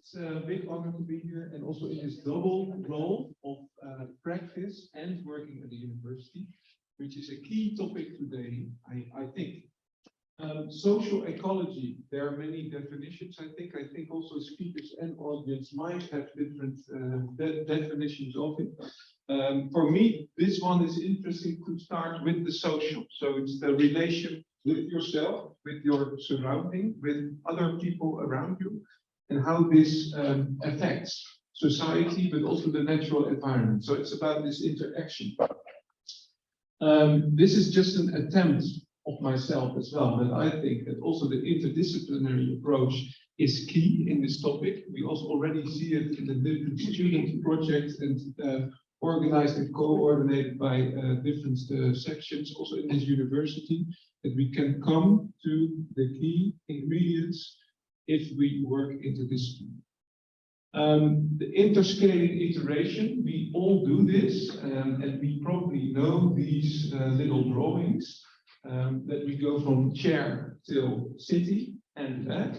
It's a big honor to be here, and also in this double role of practice and working at the university, which is a key topic today, I think. Social ecology, there are many definitions, I think. I think also speakers and audience might have different definitions of it. For me, this one is interesting to start with the social. So it's the relation with yourself, with your surrounding, with other people around you, and how this affects society, but also the natural environment. So it's about this interaction. This is just an attempt of myself as well, but I think that also the interdisciplinary approach is key in this topic. We also already see it in the different student projects and organized and coordinated by different sections, also in this university, that we can come to the key ingredients if we work interdisciplinary. The interscaling iteration, we all do this, and we probably know these little drawings. That we go from chair till city and back.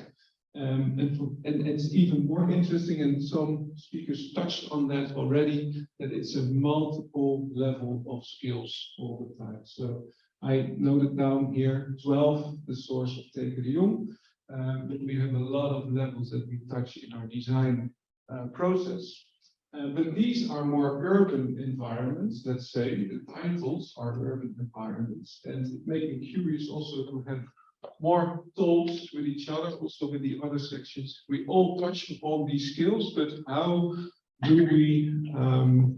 And it's even more interesting, and some speakers touched on that already, that it's a multiple level of skills all the time. So I noted down here 12, the source of Teke de Jong, but we have a lot of levels that we touch in our design process. But these are more urban environments, let's say. The titles are urban environments, and it made me curious also to have more talks with each other, also with the other sections. We all touch upon these skills, but how do we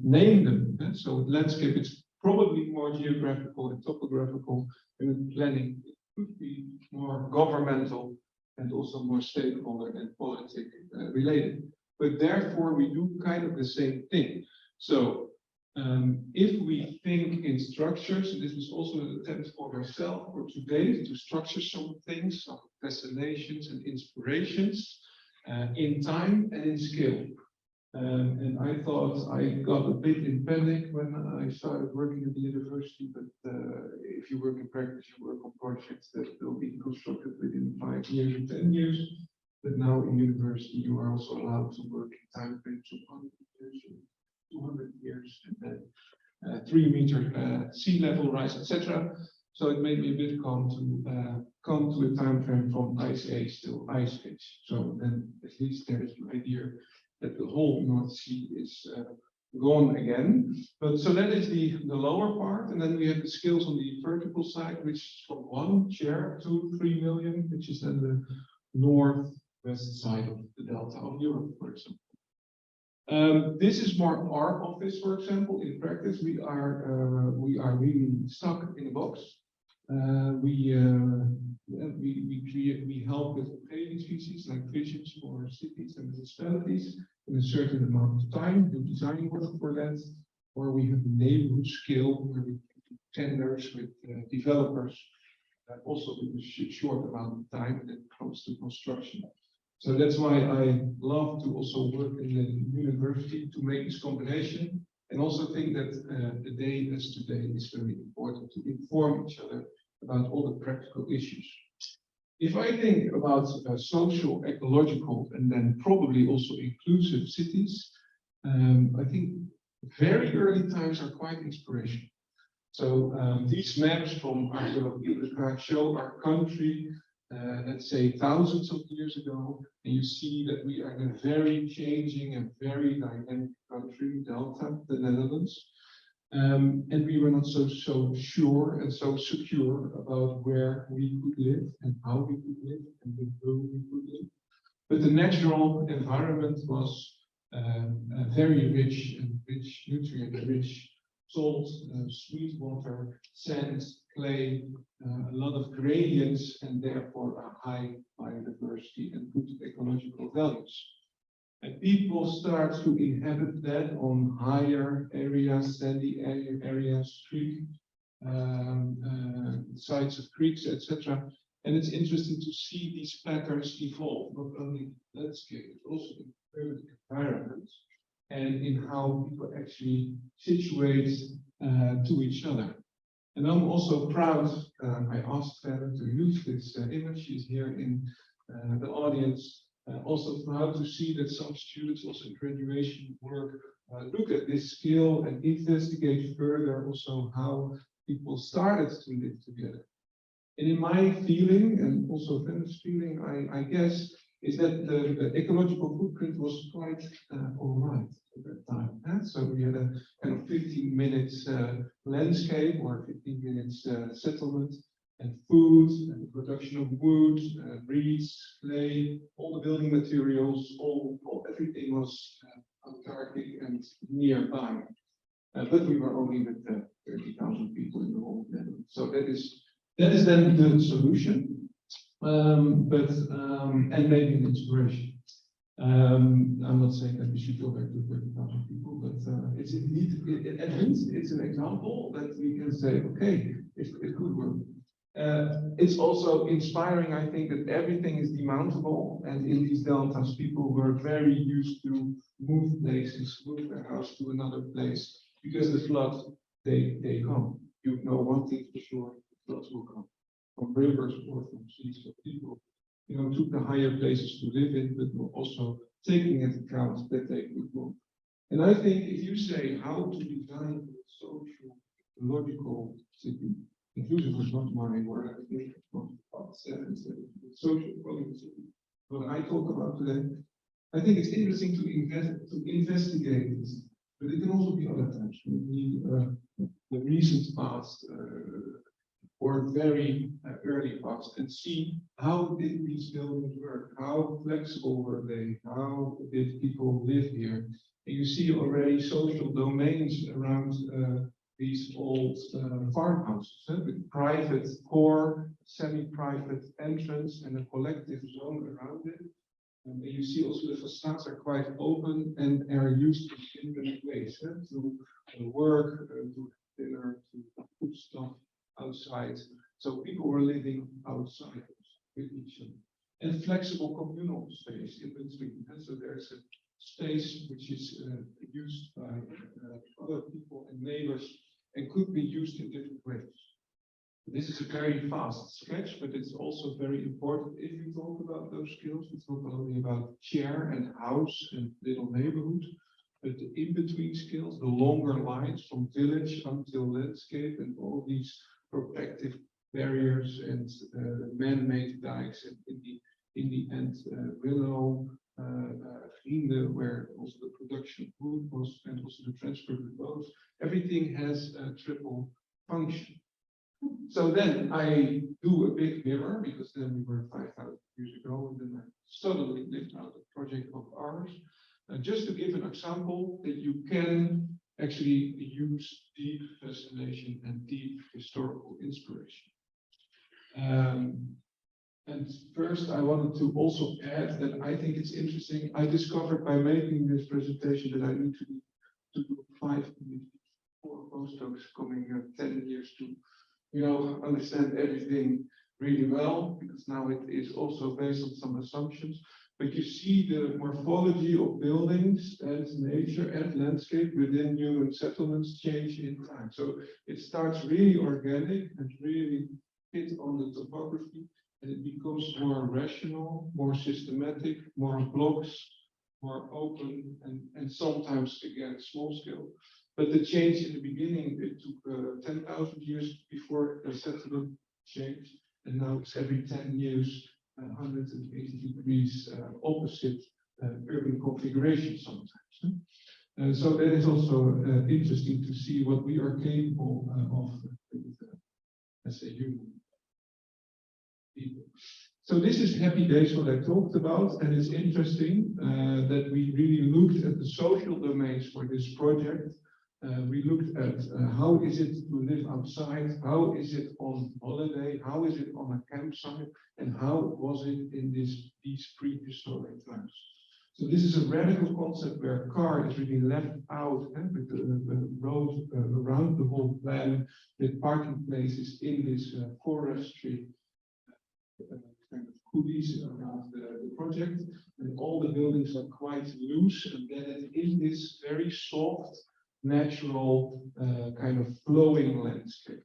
name them? So landscape, it's probably more geographical and topographical, and planning, it could be more governmental and also more stakeholder and politic related. But therefore, we do kind of the same thing. So if we think in structures, and this was also an attempt for myself for today to structure some things, some fascinations and inspirations in time and in scale. And I thought I got a bit in panic when I started working at the university, but if you work in practice, you work on projects that will be constructed within 5 years or 10 years. But now in university, you are also allowed to work in time frames of 100 years, 200 years, and then 3-meter sea level rise, etc. So it made me a bit come to a time frame from ice age to ice age. So then at least there is the idea that the whole North Sea is gone again. But so that is the lower part, and then we have the skills on the vertical side, which is from 1 chair to 3 million, which is then the northwest side of the delta of Europe, for example. This is more our office, for example. In practice, we are really stuck in a box. We help with creating species like visions for cities and municipalities in a certain amount of time, do design work for that, or we have a neighborhood skill where we do tenders with developers, also in a short amount of time, and then comes to construction. So that's why I love to also work in the university to make this combination, and also think that the day as today is very important to inform each other about all the practical issues. If I think about social, ecological, and then probably also inclusive cities, I think very early times are quite inspirational. So these maps from archaeological show our country, let's say thousands of years ago, and you see that we are in a very changing and very dynamic country, Delta, the Netherlands. And we were not so sure and so secure about where we could live and how we could live and with whom we could live. But the natural environment was very rich and rich, nutrient-rich, salt, sweet water, sand, clay, a lot of gradients, and therefore a high biodiversity and good ecological values. And people start to inhabit that on higher areas, sandy areas, creek, sites of creeks, etc. And it's interesting to see these patterns evolve, not only in landscape, but also in urban environments, and in how people actually situate to each other. And I'm also proud, I asked Vera to use this image. She's here in the audience. Also from how to see that some students also in graduation work look at this skill and investigate further also how people started to live together. And in my feeling, and also Veen's feeling, I guess, is that the ecological footprint was quite all right at that time. So we had a kind of 15 minutes landscape or 15 minutes settlement, and food, and the production of wood, reeds, clay, all the building materials, everything was autarkic and nearby. But we were only with 30,000 people in the whole Netherlands. So that is then the solution, and maybe an inspiration. I'm not saying that we should go back to 30,000 people, but it's indeed, at least it's an example that we can say, okay, it could work. It's also inspiring, I think, that everything is demountable, and in these deltas, people were very used to move places, move their house to another place, because the flood, they come. You know one thing for sure, the floods will come from rivers or from seas. So people, took the higher places to live in, but were also taking into account that they could move. And I think if you say how to design a social, logical city, inclusive was not my word, I think it was about social quality city. What I talk about today, I think it's interesting to investigate this, but it can also be other times. The recent past or very early past, and see how did these buildings work, how flexible were they, how did people live here. And you see already social domains around these old farmhouses, with private core, semi-private entrance, and a collective zone around it. And you see also the facades are quite open and are used in different ways, to work, to dinner, to put stuff outside. So people were living outside with each other. And flexible communal space in between. And so there's a space which is used by other people and neighbors and could be used in different ways. This is a very fast sketch, but it's also very important if you talk about those skills. It's not only about share and house and little neighborhood, but the in-between skills, the longer lines from village until landscape, and all these protective barriers and man-made dikes, and in the end willow, Veen, where also the production of wood was, and also the transfer of boats. Everything has a triple function. So then I do a big mirror, because then we were 5,000 years ago, and then I suddenly lived out a project of ours. Just to give an example that you can actually use deep fascination and deep historical inspiration. And first, I wanted to also add that I think it's interesting. I discovered by making this presentation that I need to do 4 postdocs coming 10 years to, understand everything really well, because now it is also based on some assumptions. But you see the morphology of buildings and nature and landscape within human settlements change in time. So it starts really organic and really fit on the topography, and it becomes more rational, more systematic, more blocks, more open, and sometimes again small scale. But the change in the beginning, it took 10,000 years before the settlement changed, and now it's every 10 years. 180 degrees opposite urban configuration sometimes. So that is also interesting to see what we are capable of as a human people. So this is Happy Days, what I talked about, and it's interesting that we really looked at the social domains for this project. We looked at how is it to live outside, how is it on holiday, how is it on a campsite, and how was it in these prehistoric times. So this is a radical concept where a car is really left out, with the road around the whole plan, with parking places in this forestry kind of coulees around the project, and all the buildings are quite loose, and then in this very soft, natural kind of flowing landscape.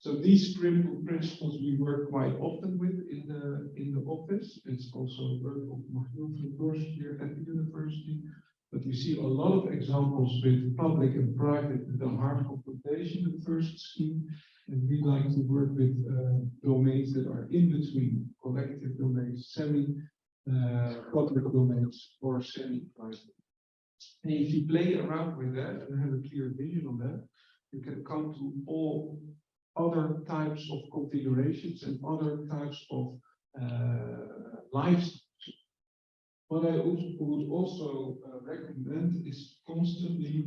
So these principles we work quite often with in the office. It's also work of my course here at the university. But you see a lot of examples with public and private, the hard confrontation, the first scheme. And we like to work with domains that are in between, collective domains, semi-public domains, or semi-private. And if you play around with that and have a clear vision on that, you can come to all other types of configurations and other types of lifestyles. What I would also recommend is constantly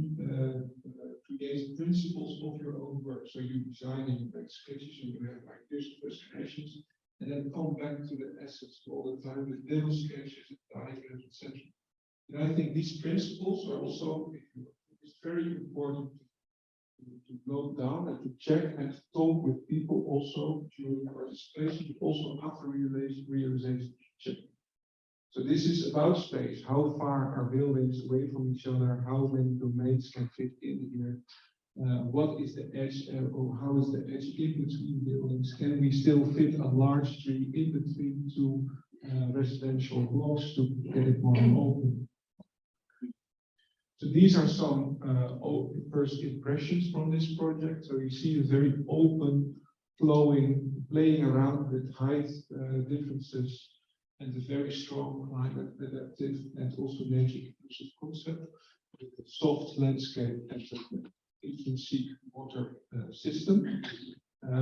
create principles of your own work. So you design and you make sketches and you have ideas, illustrations, and then come back to the assets all the time with little sketches and diagrams, etc. And I think these principles are also, it's very important to note down and to check and to talk with people also during participation, but also after realization check. So this is about space. How far are buildings away from each other? How many domains can fit in here? What is the edge, or how is the edge in between buildings? Can we still fit a large tree in between two residential blocks to get it more open? So these are some first impressions from this project. So you see a very open, flowing, playing around with height differences, and a very strong climate adaptive and also nature inclusive concept with a soft landscape and the intrinsic water system.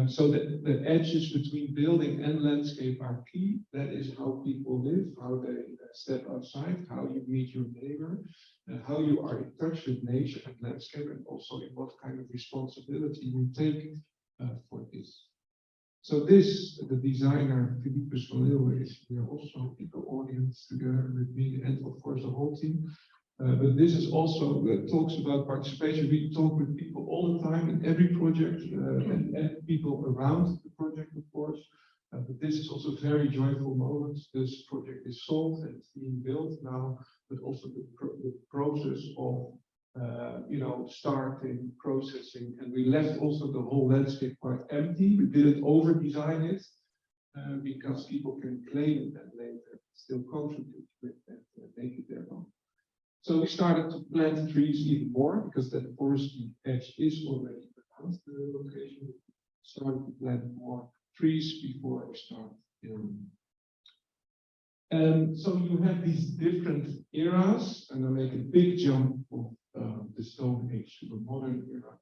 So the edges between building and landscape are key. That is how people live, how they step outside, how you meet your neighbor, how you are in touch with nature and landscape, and also in what kind of responsibility you take for this. So this, the designer Philippe Soleo is here also in the audience together with me and of course the whole team. But this is also talks about participation. We talk with people all the time in every project and people around the project, of course. But this is also a very joyful moment. This project is solved and it's being built now, but also the process of starting, processing, and we left also the whole landscape quite empty. We didn't over-design it because people can claim it and later still contribute with it and make it their own. So we started to plant trees even more because that forestry edge is already around the location. We started to plant more trees before we start building. And so you have these different eras, and I make a big jump of the Stone Age to the modern era.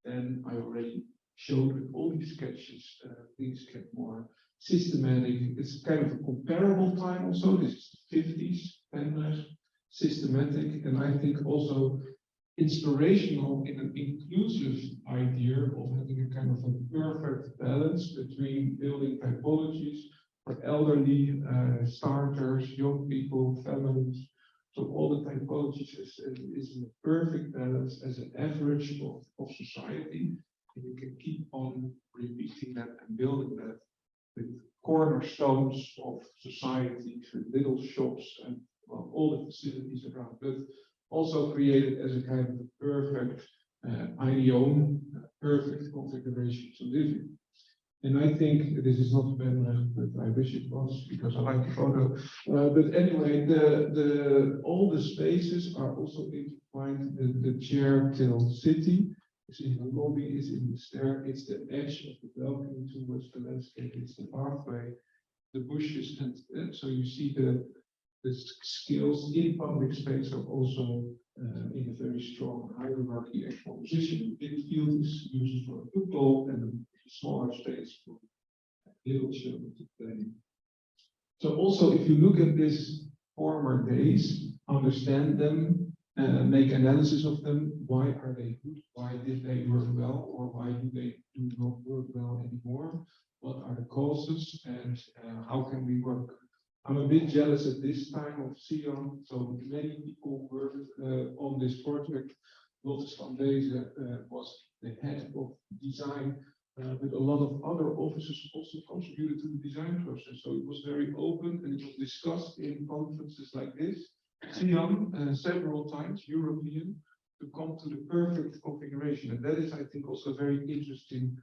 And I already showed with all these sketches, things get more systematic. It's kind of a comparable time also. This is the 50s, and systematic, and I think also inspirational in an inclusive idea of having a kind of a perfect balance between building typologies for elderly, starters, young people, families. So all the typologies is in a perfect balance as an average of society. And you can keep on repeating that and building that with cornerstones of society, with little shops and all the facilities around, but also created as a kind of a perfect idiom, perfect configuration to live in. And I think this is not bad, but I wish it was because I like the photo. But anyway, all the spaces are also intertwined. The chair till city is in the lobby, is in the stair. It's the edge of the balcony towards the landscape. It's the pathway, the bushes, and so you see the skills in public space are also in a very strong hierarchy and composition. The big field is used for football and a smaller space for little children to play. So also, if you look at these former days, understand them, make analysis of them. Why are they good? Why did they work well? Or why do they do not work well anymore? What are the causes? And how can we work? I'm a bit jealous at this time of Sion, so many people worked on this project. Lotte van Deze was the head of design, but a lot of other officers also contributed to the design process. So it was very open and it was discussed in conferences like this. Sion several times, European, to come to the perfect configuration. And that is, I think, also a very interesting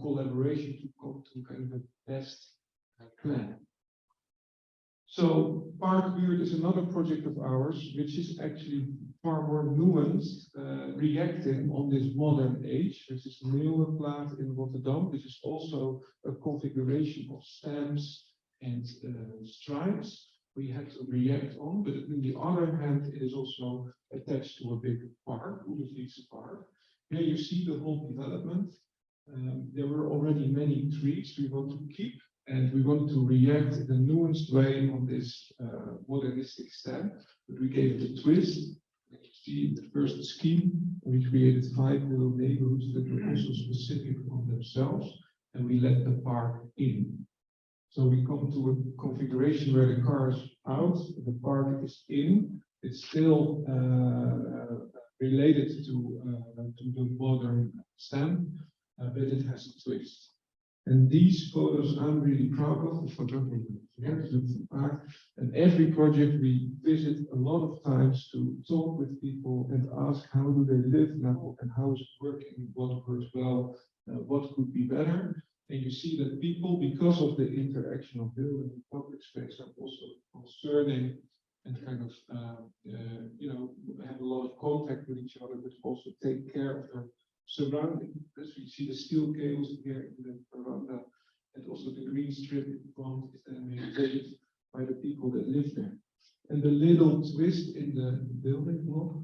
collaboration to come to kind of the best plan. So Park Buurt is another project of ours, which is actually far more nuanced, reacting on this modern age, which is Meeuwenplaat in Rotterdam, which is also a configuration of stamps and stripes we had to react on. But on the other hand, it is also attached to a big park, Oedervlietse Park. Here you see the whole development. There were already many trees we want to keep, and we want to react in a nuanced way on this modernistic stamp, but we gave it a twist. You see the first scheme, we created 5 little neighborhoods that were also specific on themselves, and we let the park in. So we come to a configuration where the car is out, the park is in. It's still related to the modern stamp, but it has a twist. And these photos I'm really proud of, the photography and every project we visit a lot of times to talk with people and ask how do they live now and how is it working, what works well, what could be better. And you see that people, because of the interaction of building and public space, are also concerning and kind of, have a lot of contact with each other, but also take care of their surrounding. As we see the steel cables here in the veranda, and also the green strip in front is then maintained by the people that live there. And the little twist in the building block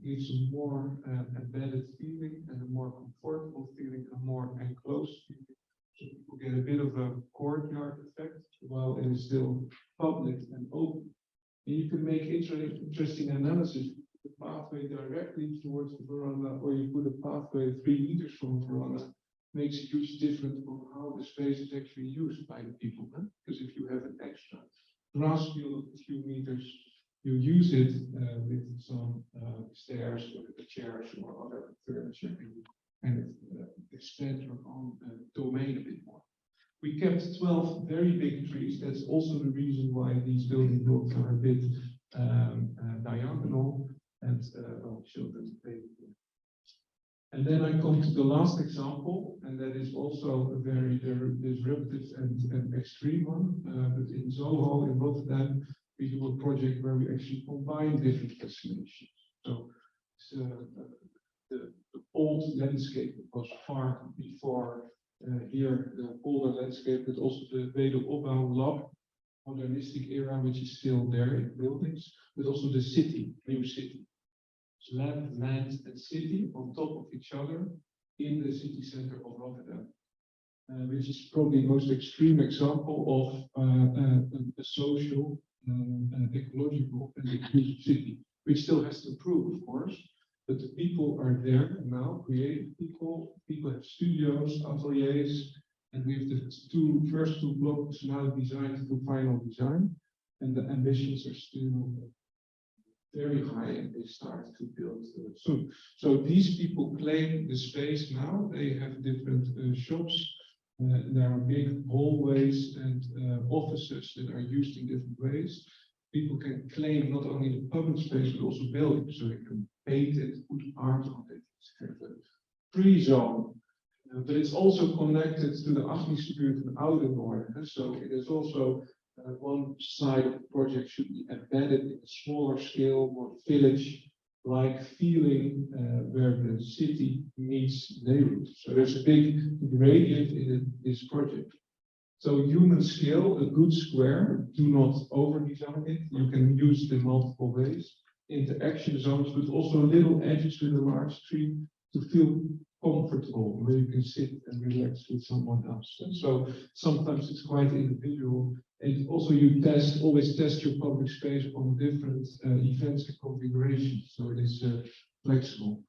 gives a more embedded feeling and a more comfortable feeling, a more enclosed feeling. So people get a bit of a courtyard effect while it is still public and open. And you can make interesting analysis. The pathway directly towards the veranda, or you put a pathway 3 meters from the veranda, makes a huge difference on how the space is actually used by the people. Because if you have an extra grass field of a few meters, you use it with some stairs or with the chairs or other furniture, and you kind of expand your own domain a bit more. We kept 12 very big trees. That's also the reason why these building blocks are a bit diagonal. And I'll show them later. And then I come to the last example, and that is also a very disruptive and extreme one. But in Soho, in Rotterdam, we do a project where we actually combine different destinations. So the old landscape was far before here, the older landscape, but also the Wederopbouw lab, modernistic era, which is still there in buildings, but also the city, new city. Land, and city on top of each other in the city center of Rotterdam, which is probably the most extreme example of a social, ecological, and inclusive city, which still has to improve, of course. But the people are there now, creative people. People have studios, ateliers, and we have the first two blocks now designed to final design, and the ambitions are still very high, and they start to build soon. So these people claim the space now. They have different shops. There are big hallways and offices that are used in different ways. People can claim not only the public space but also buildings, so they can paint it, put art on it. It's kind of a free zone. But it's also connected to the Achtingsbuurt and Oude-Noord. So it is also one side of the project should be embedded in a smaller scale, more village-like feeling where the city meets neighborhood. So there's a big gradient in this project. So human scale, a good square, do not over-design it. You can use it in multiple ways. Interaction zones, but also little edges with a large tree to feel comfortable, where you can sit and relax with someone else. And so sometimes it's quite individual. And also you always test your public space on different events and configurations, so it is flexible.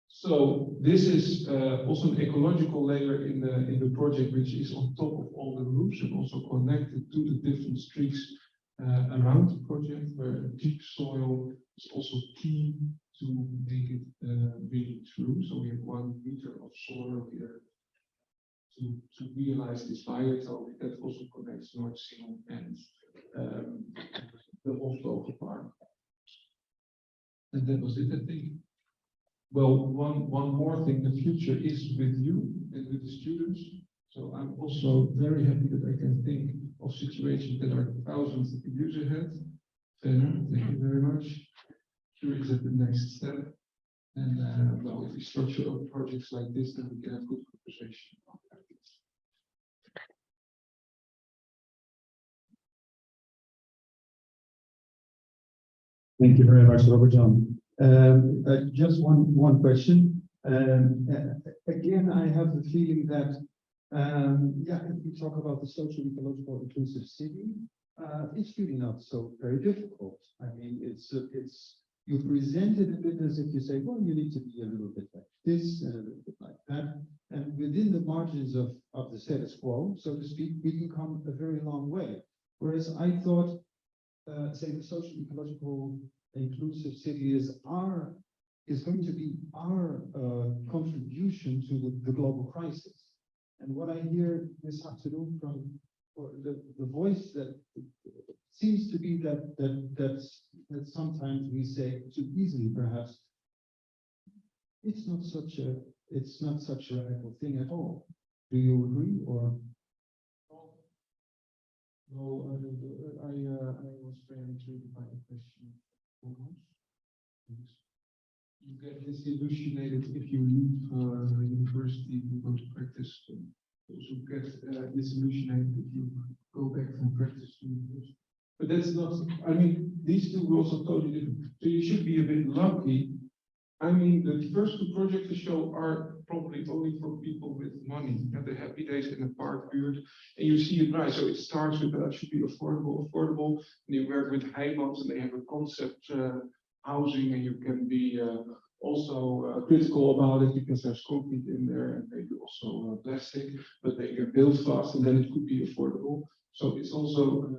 So this is also an ecological layer in the project, which is on top of all the roofs and also connected to the different streets around the project, where deep soil is also key to make it really true. So we have 1 meter of soil here to realize this biotope that also connects Noordzee and the Hoflogen Park. And that was it, I think. well, one more thing, the future is with you and with the students. So I'm also very happy that I can think of situations that are thousands of years ahead. Thank you very much. Curious at the next step. And well, if we structure our projects like this, then we can have good conversation. Thank you very much, Robbert Jan. Just one question. Again, I have the feeling that, if we talk about the social, ecological, inclusive city, it's really not so very difficult. I mean, you present it a bit as if you say, well, you need to be a little bit like this and a little bit like that. And within the margins of the status quo, so to speak, we can come a very long way. Whereas I thought, say the social, ecological, inclusive city is going to be our contribution to the global crisis. And what I hear this afternoon from the voice that seems to be that sometimes we say too easily, perhaps it's not such a radical thing at all. Do you agree or? No, I was very intrigued by the question. You get disillusioned if you leave university, you go to practice. You also get disillusioned if you go back from practice to university. But that's not, I mean, these two are also totally different. So you should be a bit lucky. I mean, the first two projects to show are probably only for people with money. You have the happy days in the park buurt, and you see it right. So it starts with that should be affordable. And you work with Heijmans, and they have a concept housing, and you can be also critical about it because there's concrete in there and maybe also plastic, but they can build fast, and then it could be affordable. So it's also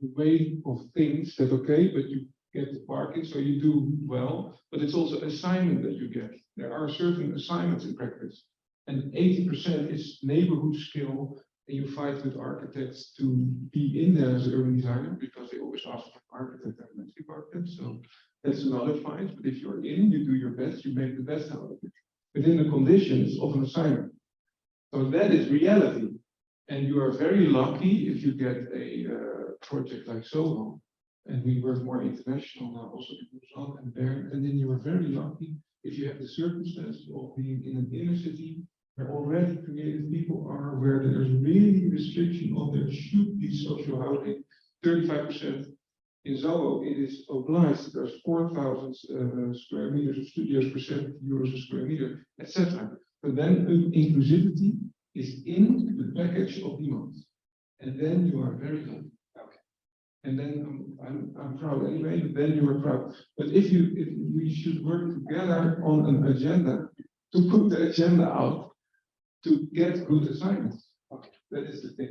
a way of things that but you get the parking, so you do well, but it's also assignment that you get. There are certain assignments in practice, and 80% is neighborhood skill, and you fight with architects to be in there as an urban designer because they always ask for architect and landscape architect. So that's another fight. But if you're in, you do your best, you make the best out of it within the conditions of an assignment. So that is reality, and you are very lucky if you get a project like Soho. And we work more international now, also in Brussels and Bern. And then you are very lucky if you have the circumstances of being in an inner city where already creative people are, where there's really restriction on there should be social housing. 35% in Zoho, it is obliged. There's 4,000 square meters of studios for 70 euros a square meter, etc. But then inclusivity is in the package of demands, and then you are very lucky. And then I'm proud anyway, but then you are proud. But if we should work together on an agenda to put the agenda out to get good assignments. Okay, that is the thing.